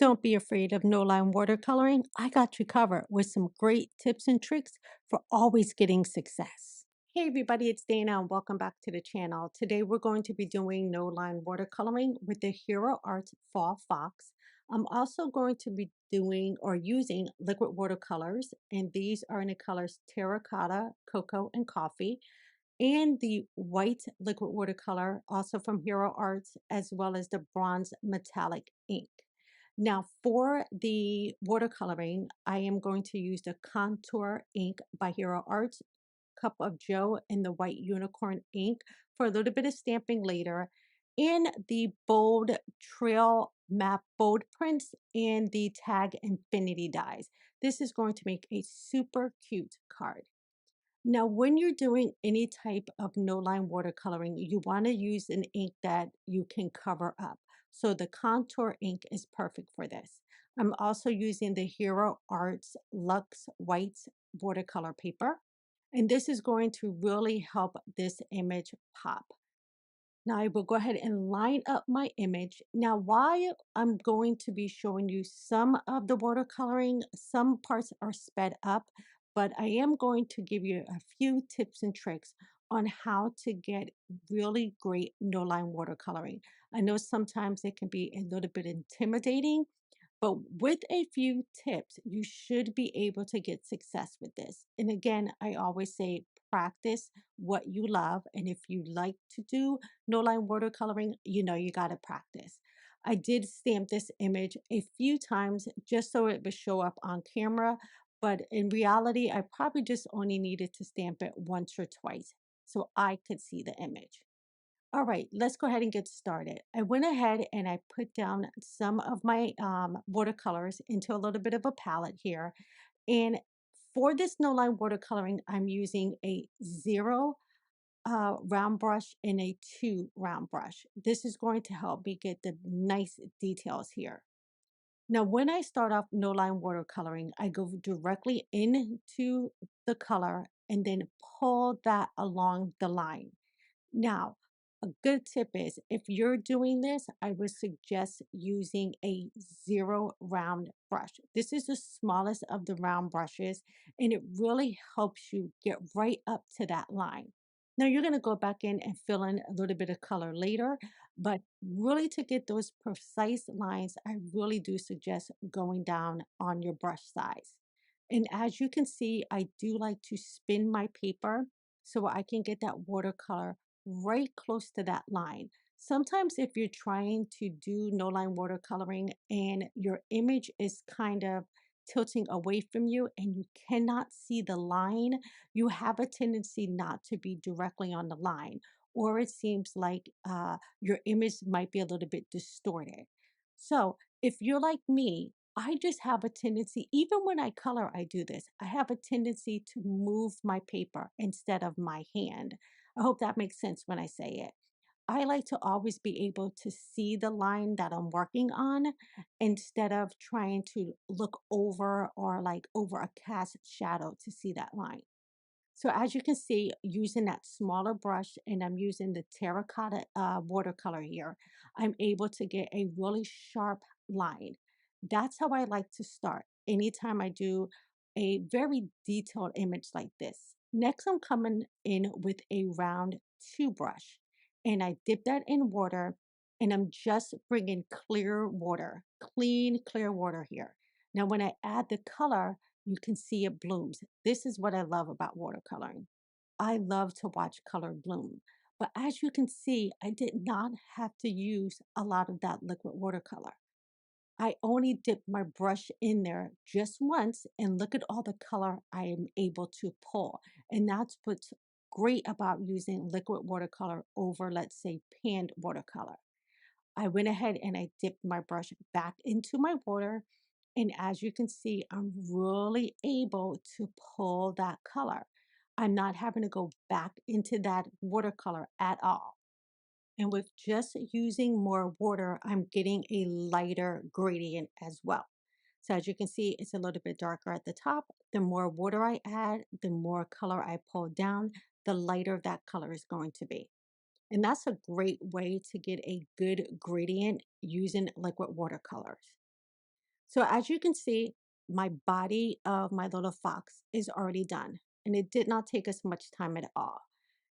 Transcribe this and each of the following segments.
Don't be afraid of no line watercoloring. I got you covered with some great tips and tricks for always getting success. Hey everybody, it's Dana and welcome back to the channel. Today we're going to be doing no line watercoloring with the Hero Arts Fall Fox. I'm also going to be doing or using liquid watercolors, and these are in the colors terracotta, cocoa, and coffee, and the white liquid watercolor also from Hero Arts, as well as the bronze metallic ink. Now, for the watercoloring, I am going to use the Contour ink by Hero Arts, Cup of Joe, and the white unicorn ink for a little bit of stamping later, and the bold trail map bold prints and the tag infinity dies. This is going to make a super cute card. Now, when you're doing any type of no line watercoloring, you want to use an ink that you can cover up. So the contour ink is perfect for this. I'm also using the Hero Arts Luxe White watercolor paper, and this is going to really help this image pop. Now I will go ahead and line up my image. Now, while I'm going to be showing you some of the watercoloring, some parts are sped up, but I am going to give you a few tips and tricks on how to get really great no line watercoloring. I know sometimes it can be a little bit intimidating, but with a few tips, you should be able to get success with this. And again, I always say practice what you love. And if you like to do no line watercoloring, you know you got to practice. I did stamp this image a few times just so it would show up on camera. But in reality, I probably just only needed to stamp it once or twice so I could see the image. All right, let's go ahead and get started. I went ahead and I put down some of my watercolors into a little bit of a palette here. And for this no line watercoloring, I'm using a zero round brush and a two round brush. This is going to help me get the nice details here. Now, when I start off no line watercoloring, I go directly into the color and then pull that along the line. Now, a good tip is if you're doing this, I would suggest using a zero round brush. This is the smallest of the round brushes, and it really helps you get right up to that line. Now you're going to go back in and fill in a little bit of color later, but really to get those precise lines, I really do suggest going down on your brush size. And as you can see, I do like to spin my paper so I can get that watercolor right close to that line. Sometimes if you're trying to do no line watercoloring and your image is kind of tilting away from you and you cannot see the line, you have a tendency not to be directly on the line, or it seems like your image might be a little bit distorted. So if you're like me, I just have a tendency, even when I color, I do this. I have a tendency to move my paper instead of my hand. I hope that makes sense when I say it. I like to always be able to see the line that I'm working on instead of trying to look over or like over a cast shadow to see that line. So as you can see, using that smaller brush and I'm using the terracotta watercolor here, I'm able to get a really sharp line. That's how I like to start anytime I do a very detailed image like this. Next, I'm coming in with a round two brush and I dip that in water and I'm just bringing clear water, clean, clear water here. Now, when I add the color, you can see it blooms. This is what I love about watercoloring. I love to watch color bloom. But as you can see, I did not have to use a lot of that liquid watercolor. I only dipped my brush in there just once and look at all the color I am able to pull. And that's what's great about using liquid watercolor over, let's say, panned watercolor. I went ahead and I dipped my brush back into my water. And as you can see, I'm really able to pull that color. I'm not having to go back into that watercolor at all. And with just using more water, I'm getting a lighter gradient as well. So as you can see, it's a little bit darker at the top. The more water I add, the more color I pull down, the lighter that color is going to be. And that's a great way to get a good gradient using liquid watercolors. So as you can see, my body of my little fox is already done, and it did not take us much time at all.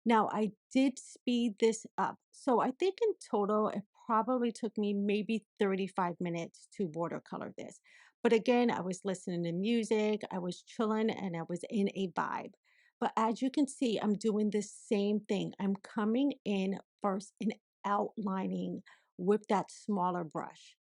Now I did speed this up. So I think in total, it probably took me maybe 35 minutes to watercolor this. But again, I was listening to music, I was chilling, and I was in a vibe. But as you can see, I'm doing the same thing. I'm coming in first and outlining with that smaller brush.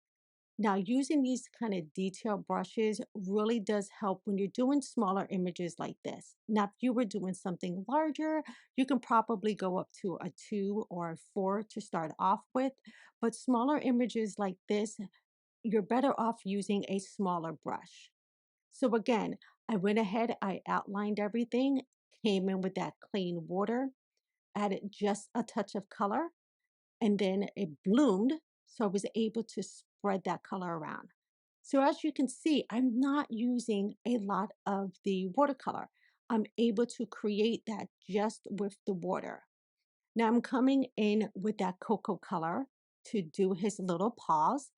Now, using these kind of detailed brushes really does help when you're doing smaller images like this. Now, if you were doing something larger, you can probably go up to a 2 or a 4 to start off with. But smaller images like this, you're better off using a smaller brush. So again, I went ahead, I outlined everything, came in with that clean water, added just a touch of color, and then it bloomed. So I was able to spread that color around. So as you can see, I'm not using a lot of the watercolor. I'm able to create that just with the water. Now I'm coming in with that cocoa color to do his little paws.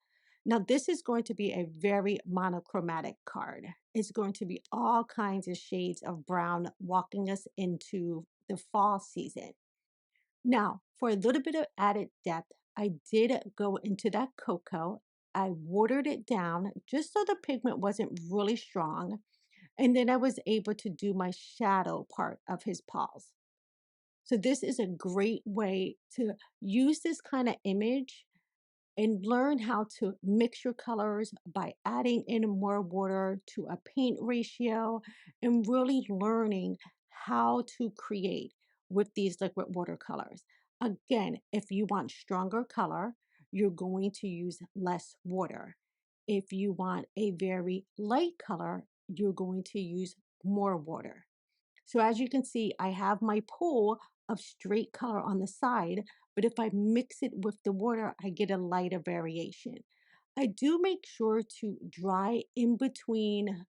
Now this is going to be a very monochromatic card. It's going to be all kinds of shades of brown walking us into the fall season. Now, for a little bit of added depth, I did go into that cocoa. I watered it down just so the pigment wasn't really strong. And then I was able to do my shadow part of his paws. So this is a great way to use this kind of image and learn how to mix your colors by adding in more water to a paint ratio and really learning how to create with these liquid watercolors. Again, if you want stronger color, you're going to use less water. If you want a very light color, you're going to use more water. So as you can see, I have my pool of straight color on the side, but if I mix it with the water, I get a lighter variation. I do make sure to dry in between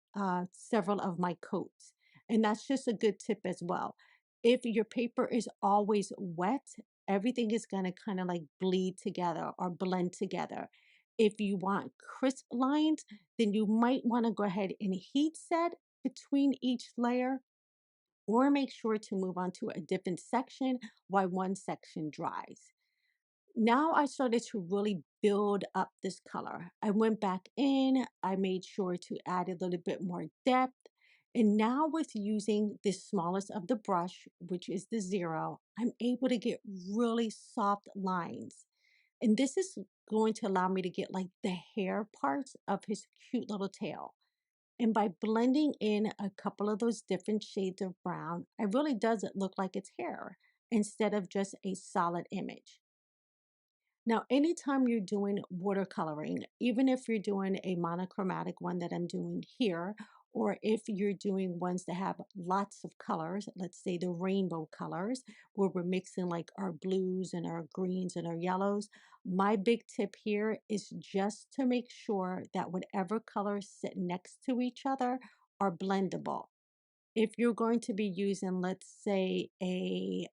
several of my coats. And that's just a good tip as well. If your paper is always wet, everything is going to kind of like bleed together or blend together. If you want crisp lines, then you might want to go ahead and heat set between each layer or make sure to move on to a different section while one section dries. Now I started to really build up this color. I went back in, I made sure to add a little bit more depth. And now with using the smallest of the brush, which is the 0, I'm able to get really soft lines. And this is going to allow me to get like the hair parts of his cute little tail. And by blending in a couple of those different shades of brown, it really does it look like it's hair instead of just a solid image. Now, anytime you're doing watercoloring, even if you're doing a monochromatic one that I'm doing here, or if you're doing ones that have lots of colors, let's say the rainbow colors, where we're mixing like our blues and our greens and our yellows, my big tip here is just to make sure that whatever colors sit next to each other are blendable. If you're going to be using, let's say, a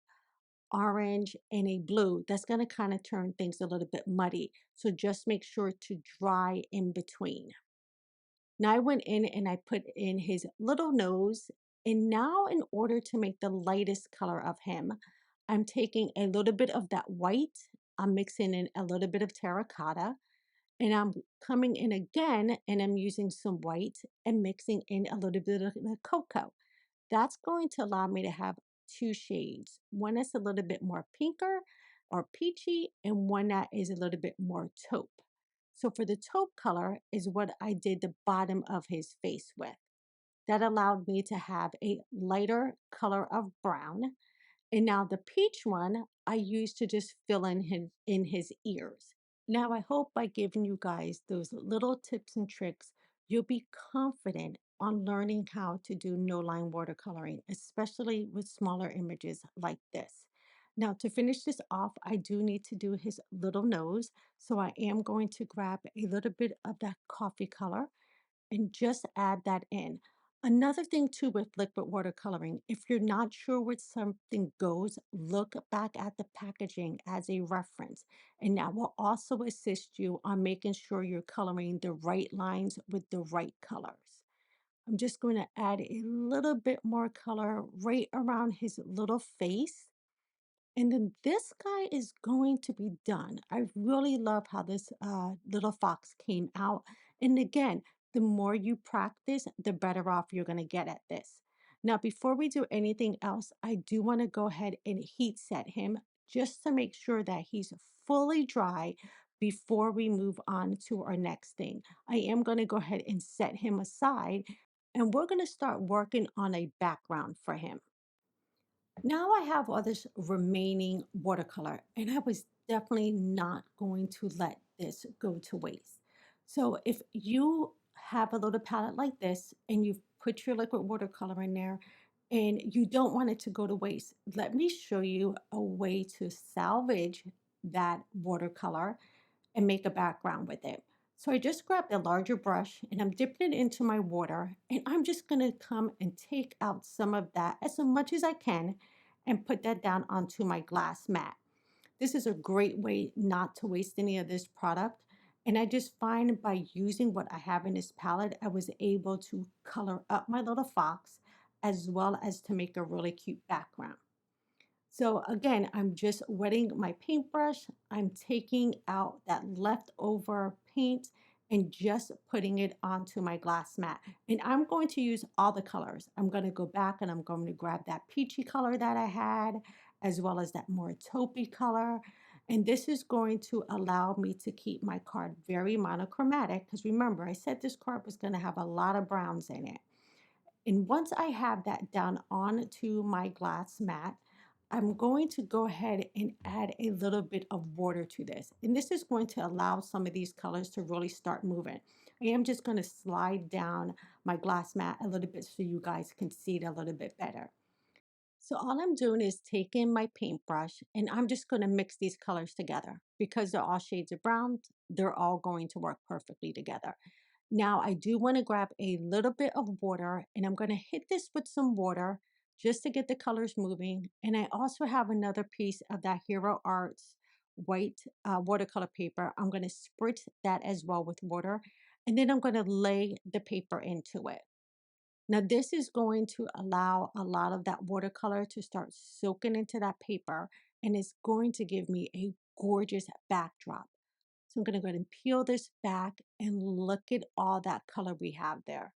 orange and a blue, that's going to kind of turn things a little bit muddy. So just make sure to dry in between. Now I went in and I put in his little nose. And now in order to make the lightest color of him, I'm taking a little bit of that white. I'm mixing in a little bit of terracotta. And I'm coming in again and I'm using some white and mixing in a little bit of the cocoa. That's going to allow me to have two shades. One that's a little bit more pinker or peachy and one that is a little bit more taupe. So for the taupe color is what I did the bottom of his face with. That allowed me to have a lighter color of brown. And now the peach one I used to just fill in his ears. Now I hope by giving you guys those little tips and tricks, you'll be confident on learning how to do no line watercoloring, especially with smaller images like this. Now to finish this off, I do need to do his little nose. So I am going to grab a little bit of that coffee color and just add that in. Another thing too with liquid watercoloring, if you're not sure where something goes, look back at the packaging as a reference. And that will also assist you on making sure you're coloring the right lines with the right colors. I'm just going to add a little bit more color right around his little face. And then this guy is going to be done. I really love how this little fox came out. And again, the more you practice, the better off you're going to get at this. Now, before we do anything else, I do want to go ahead and heat set him just to make sure that he's fully dry before we move on to our next thing. I am going to go ahead and set him aside, and we're going to start working on a background for him. Now I have all this remaining watercolor, and I was definitely not going to let this go to waste. So if you have a little palette like this and you've put your liquid watercolor in there and you don't want it to go to waste, let me show you a way to salvage that watercolor and make a background with it. So I just grabbed a larger brush and I'm dipping it into my water, and I'm just gonna come and take out some of that as much as I can and put that down onto my glass mat. This is a great way not to waste any of this product. And I just find by using what I have in this palette, I was able to color up my little fox as well as to make a really cute background. So again, I'm just wetting my paintbrush. I'm taking out that leftover paint and just putting it onto my glass mat. And I'm going to use all the colors. I'm going to go back and I'm going to grab that peachy color that I had, as well as that more taupey color. And this is going to allow me to keep my card very monochromatic, because remember, I said this card was going to have a lot of browns in it. And once I have that done onto my glass mat, I'm going to go ahead and add a little bit of water to this. And this is going to allow some of these colors to really start moving. I am just going to slide down my glass mat a little bit so you guys can see it a little bit better. So all I'm doing is taking my paintbrush and I'm just going to mix these colors together. Because they're all shades of brown, they're all going to work perfectly together. Now I do want to grab a little bit of water and I'm going to hit this with some water just to get the colors moving. And I also have another piece of that Hero Arts white watercolor paper. I'm going to spritz that as well with water. And then I'm going to lay the paper into it. Now this is going to allow a lot of that watercolor to start soaking into that paper, and it's going to give me a gorgeous backdrop. So I'm going to go ahead and peel this back and look at all that color we have there.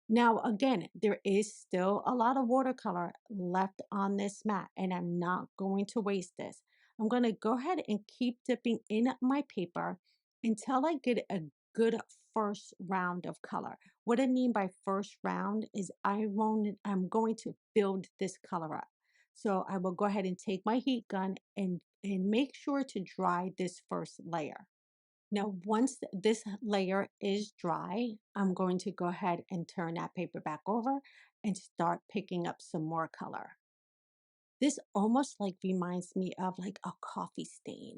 Now, again, there is still a lot of watercolor left on this mat, and I'm not going to waste this. I'm going to go ahead and keep dipping in my paper until I get a good first round of color. What I mean by first round is I'm going to build this color up. So I will go ahead and take my heat gun and make sure to dry this first layer. Now, once this layer is dry, I'm going to go ahead and turn that paper back over and start picking up some more color. This almost like reminds me of like a coffee stain.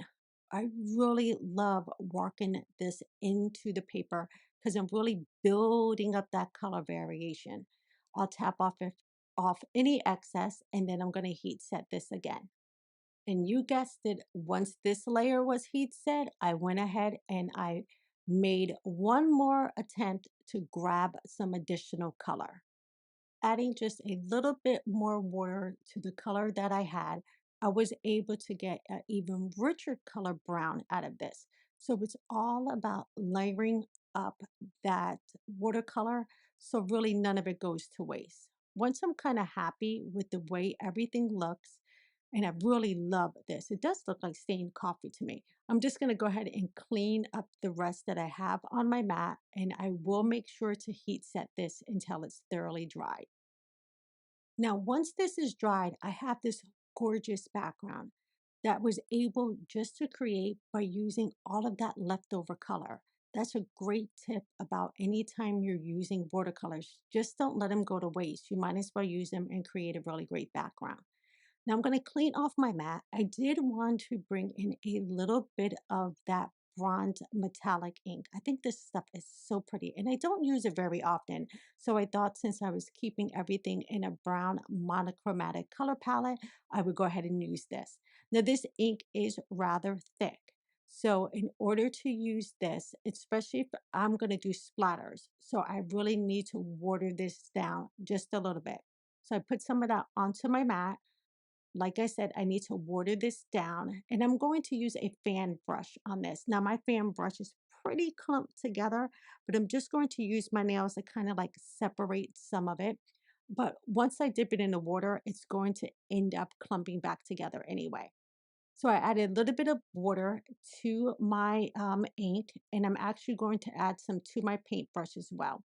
I really love working this into the paper because I'm really building up that color variation. I'll tap off any excess and then I'm going to heat set this again. And you guessed it, once this layer was heat set, I went ahead and I made one more attempt to grab some additional color. Adding just a little bit more water to the color that I had, I was able to get an even richer color brown out of this. So it's all about layering up that watercolor so really none of it goes to waste. Once I'm kind of happy with the way everything looks, and I really love this. It does look like stained coffee to me. I'm just going to go ahead and clean up the rest that I have on my mat, and I will make sure to heat set this until it's thoroughly dry. Now, once this is dried, I have this gorgeous background that was able just to create by using all of that leftover color. That's a great tip about anytime you're using watercolors. Just don't let them go to waste. You might as well use them and create a really great background. Now I'm going to clean off my mat. I did want to bring in a little bit of that bronze metallic ink. I think this stuff is so pretty and I don't use it very often. So I thought since I was keeping everything in a brown monochromatic color palette, I would go ahead and use this. Now this ink is rather thick. So in order to use this, especially if I'm going to do splatters, so I really need to water this down just a little bit. So I put some of that onto my mat. Like I said, I need to water this down and I'm going to use a fan brush on this. Now my fan brush is pretty clumped together, but I'm just going to use my nails to kind of like separate some of it. But once I dip it in the water, it's going to end up clumping back together anyway. So I added a little bit of water to my ink and I'm actually going to add some to my paintbrush as well.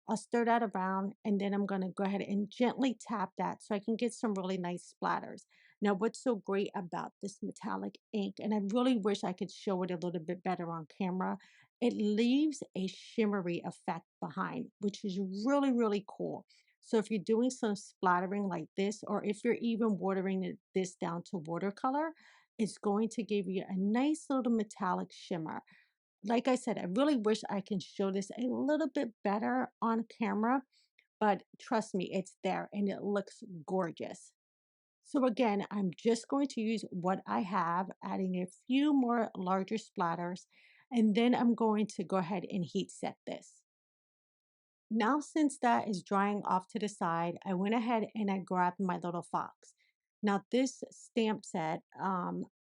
I'll stir that around and then I'm going to go ahead and gently tap that so I can get some really nice splatters. Now, what's so great about this metallic ink, and I really wish I could show it a little bit better on camera, it leaves a shimmery effect behind, which is really, really cool. So if you're doing some splattering like this, or if you're even watering this down to watercolor, it's going to give you a nice little metallic shimmer. Like I said, I really wish I can show this a little bit better on camera, but trust me, it's there and it looks gorgeous. So again, I'm just going to use what I have, adding a few more larger splatters, and then I'm going to go ahead and heat set this. Now, since that is drying off to the side, I went ahead and I grabbed my little fox. Now, this stamp set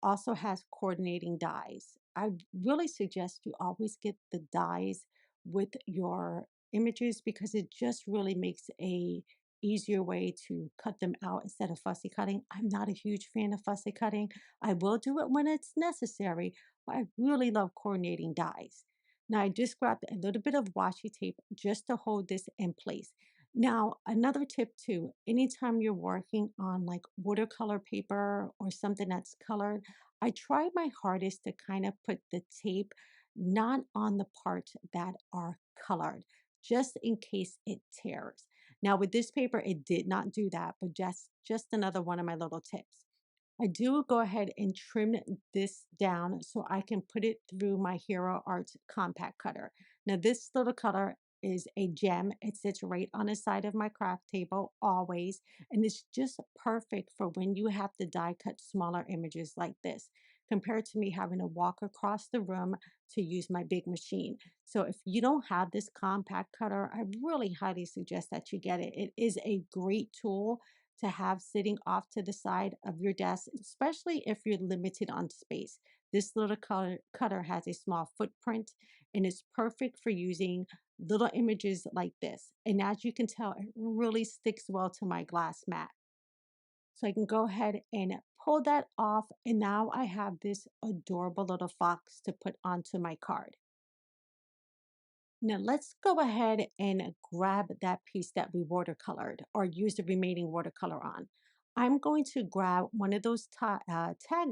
also has coordinating dies. I really suggest you always get the dies with your images because it just really makes a easier way to cut them out instead of fussy cutting. I'm not a huge fan of fussy cutting. I will do it when it's necessary, but I really love coordinating dies. Now I just grabbed a little bit of washi tape just to hold this in place. Now, another tip too, anytime you're working on like watercolor paper or something that's colored, I try my hardest to kind of put the tape not on the parts that are colored, just in case it tears. Now with this paper, it did not do that, but just another one of my little tips. I do go ahead and trim this down so I can put it through my Hero Arts compact cutter. Now this little cutter is a gem. It sits right on the side of my craft table always, and it's just perfect for when you have to die cut smaller images like this, compared to me having to walk across the room to use my big machine. So if you don't have this compact cutter, I really highly suggest that you get it. It is a great tool to have sitting off to the side of your desk, especially if you're limited on space. This little cutter has a small footprint and it's perfect for using little images like this. And as you can tell, it really sticks well to my glass mat. So I can go ahead and pull that off. And now I have this adorable little fox to put onto my card. Now let's go ahead and grab that piece that we watercolored or use the remaining watercolor on. I'm going to grab one of those tag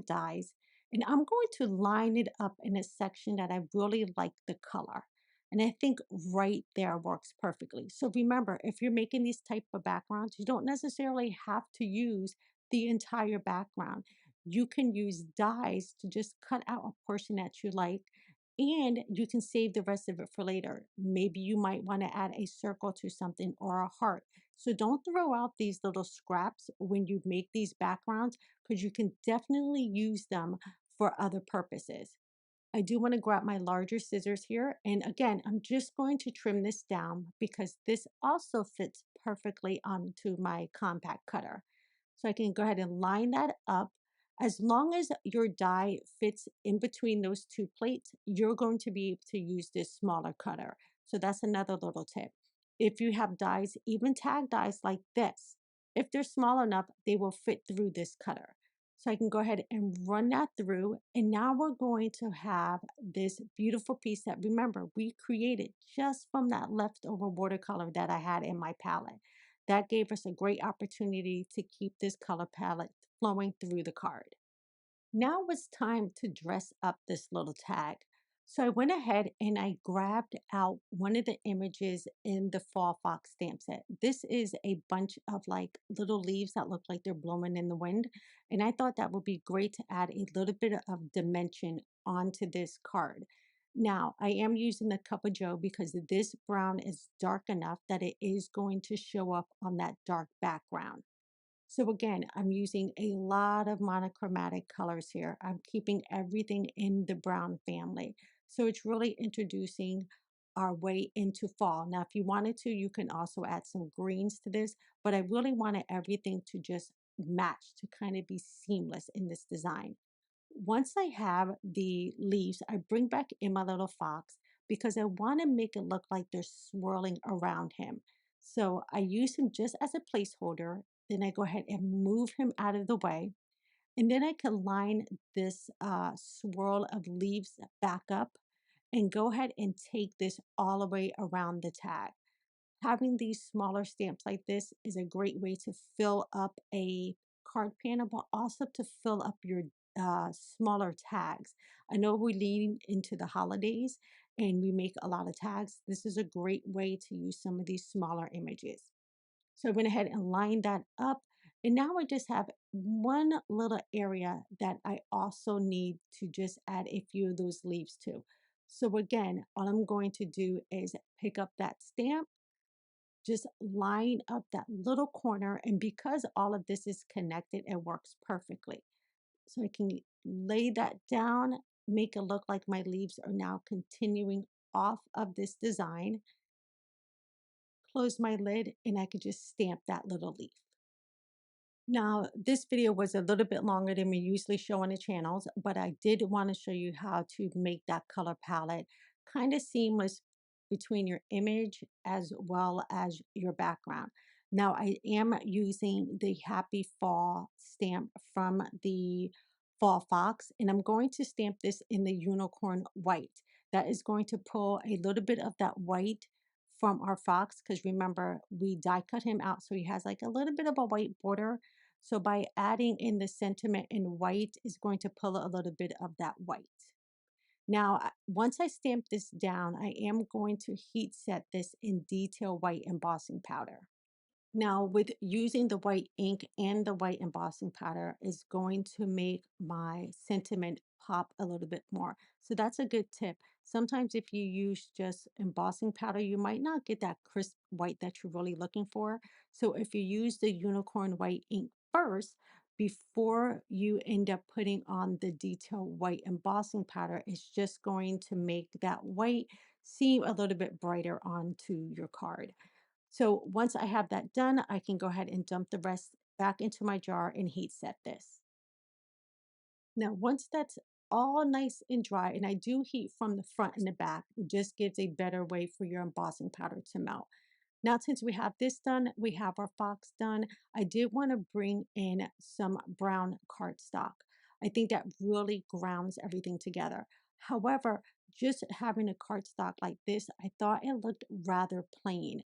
dies and I'm going to line it up in a section that I really like the color. And I think right there works perfectly. So remember, if you're making these type of backgrounds, you don't necessarily have to use the entire background. You can use dies to just cut out a portion that you like and you can save the rest of it for later. Maybe you might want to add a circle to something or a heart. So don't throw out these little scraps when you make these backgrounds because you can definitely use them for other purposes. I do want to grab my larger scissors here. And again, I'm just going to trim this down because this also fits perfectly onto my compact cutter. So I can go ahead and line that up. As long as your die fits in between those two plates, you're going to be able to use this smaller cutter. So that's another little tip. If you have dies, even tag dies like this, if they're small enough, they will fit through this cutter. So I can go ahead and run that through. And now we're going to have this beautiful piece that, remember, we created just from that leftover watercolor that I had in my palette. That gave us a great opportunity to keep this color palette flowing through the card. Now it's time to dress up this little tag. So I went ahead and I grabbed out one of the images in the Fall Fox stamp set. This is a bunch of like little leaves that look like they're blowing in the wind. And I thought that would be great to add a little bit of dimension onto this card. Now, I am using the Cup of Joe because this brown is dark enough that it is going to show up on that dark background. So again, I'm using a lot of monochromatic colors here. I'm keeping everything in the brown family. So it's really introducing our way into fall. Now, if you wanted to, you can also add some greens to this, but I really wanted everything to just match, to kind of be seamless in this design. Once I have the leaves, I bring back in my little fox because I want to make it look like they're swirling around him. So I use him just as a placeholder. Then I go ahead and move him out of the way. And then I can line this swirl of leaves back up and go ahead and take this all the way around the tag. Having these smaller stamps like this is a great way to fill up a card panel, but also to fill up your smaller tags. I know we lean into the holidays and we make a lot of tags. This is a great way to use some of these smaller images. So I went ahead and lined that up. And now I just have one little area that I also need to just add a few of those leaves to. So again, all I'm going to do is pick up that stamp, just line up that little corner. And because all of this is connected, it works perfectly. So I can lay that down, make it look like my leaves are now continuing off of this design, close my lid, and I could just stamp that little leaf. Now, this video was a little bit longer than we usually show on the channels, but I did want to show you how to make that color palette kind of seamless between your image as well as your background. Now, I am using the Happy Fall stamp from the Fall Fox, and I'm going to stamp this in the unicorn white. That is going to pull a little bit of that white from our fox, because remember, we die cut him out, so he has like a little bit of a white border. So by adding in the sentiment in white is going to pull a little bit of that white. Now, once I stamp this down, I am going to heat set this in detail white embossing powder. Now, with using the white ink and the white embossing powder is going to make my sentiment pop a little bit more. So that's a good tip. Sometimes if you use just embossing powder, you might not get that crisp white that you're really looking for. So if you use the unicorn white ink first, before you end up putting on the detail white embossing powder, it's just going to make that white seem a little bit brighter onto your card. So once I have that done, I can go ahead and dump the rest back into my jar and heat set this. Now, once that's all nice and dry, and I do heat from the front and the back, it just gives a better way for your embossing powder to melt. Now, since we have this done, we have our fox done. I did want to bring in some brown cardstock. I think that really grounds everything together. However, just having a cardstock like this, I thought it looked rather plain.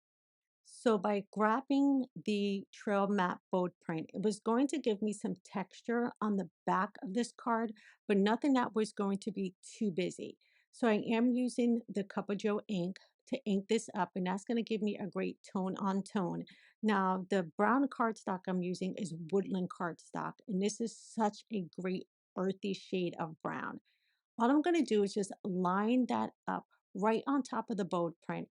So by grabbing the trail map bold print, it was going to give me some texture on the back of this card, but nothing that was going to be too busy. So I am using the Cup of Joe ink to ink this up, and that's going to give me a great tone on tone. Now, the brown cardstock I'm using is Woodland cardstock, and this is such a great earthy shade of brown. All I'm going to do is just line that up right on top of the bold print.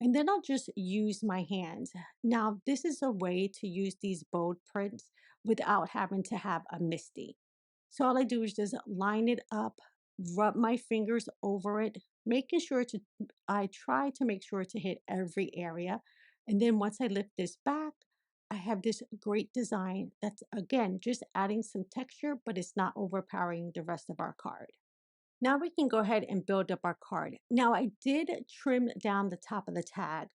And then I'll just use my hands. Now, this is a way to use these bold prints without having to have a MISTI. So all I do is just line it up, rub my fingers over it, making sure to, I try to make sure to hit every area. And then once I lift this back, I have this great design that's, again, just adding some texture, but it's not overpowering the rest of our card. Now we can go ahead and build up our card. Now I did trim down the top of the tag.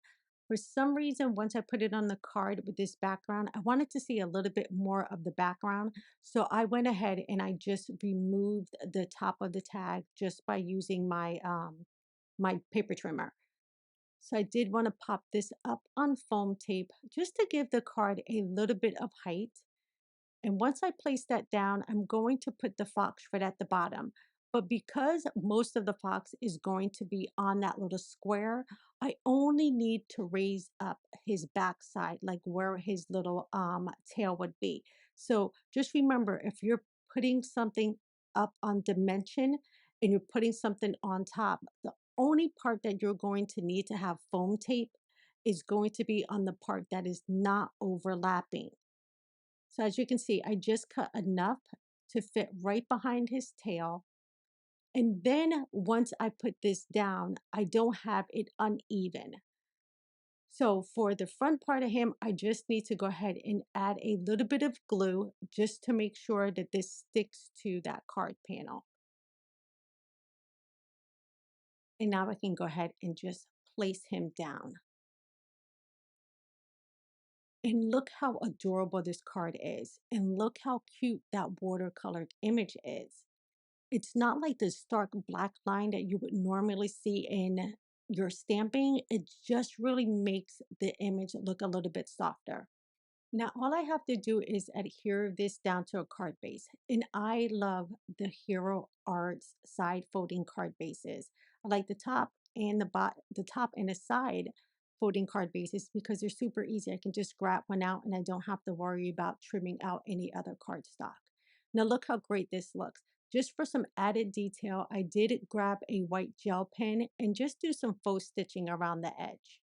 For some reason, once I put it on the card with this background, I wanted to see a little bit more of the background. So I went ahead and I just removed the top of the tag just by using my paper trimmer. So I did want to pop this up on foam tape just to give the card a little bit of height. And once I place that down, I'm going to put the fox right at the bottom. But because most of the fox is going to be on that little square, I only need to raise up his backside, like where his little tail would be. So just remember, if you're putting something up on dimension, and you're putting something on top, the only part that you're going to need to have foam tape is going to be on the part that is not overlapping. So as you can see, I just cut enough to fit right behind his tail. And then once I put this down, I don't have it uneven. So for the front part of him, I just need to go ahead and add a little bit of glue just to make sure that this sticks to that card panel. And now I can go ahead and just place him down. And look how adorable this card is. And look how cute that watercolored image is. It's not like the stark black line that you would normally see in your stamping. It just really makes the image look a little bit softer. Now, all I have to do is adhere this down to a card base. And I love the Hero Arts side folding card bases. I like the top and the top and the side folding card bases because they're super easy. I can just grab one out and I don't have to worry about trimming out any other cardstock. Now look how great this looks. Just for some added detail, I did grab a white gel pen and just do some faux stitching around the edge.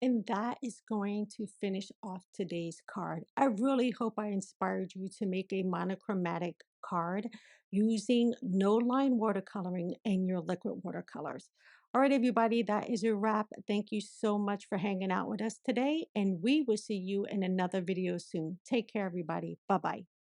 And that is going to finish off today's card. I really hope I inspired you to make a monochromatic card using no line watercoloring and your liquid watercolors. All right, everybody, that is a wrap. Thank you so much for hanging out with us today, and we will see you in another video soon. Take care, everybody. Bye-bye.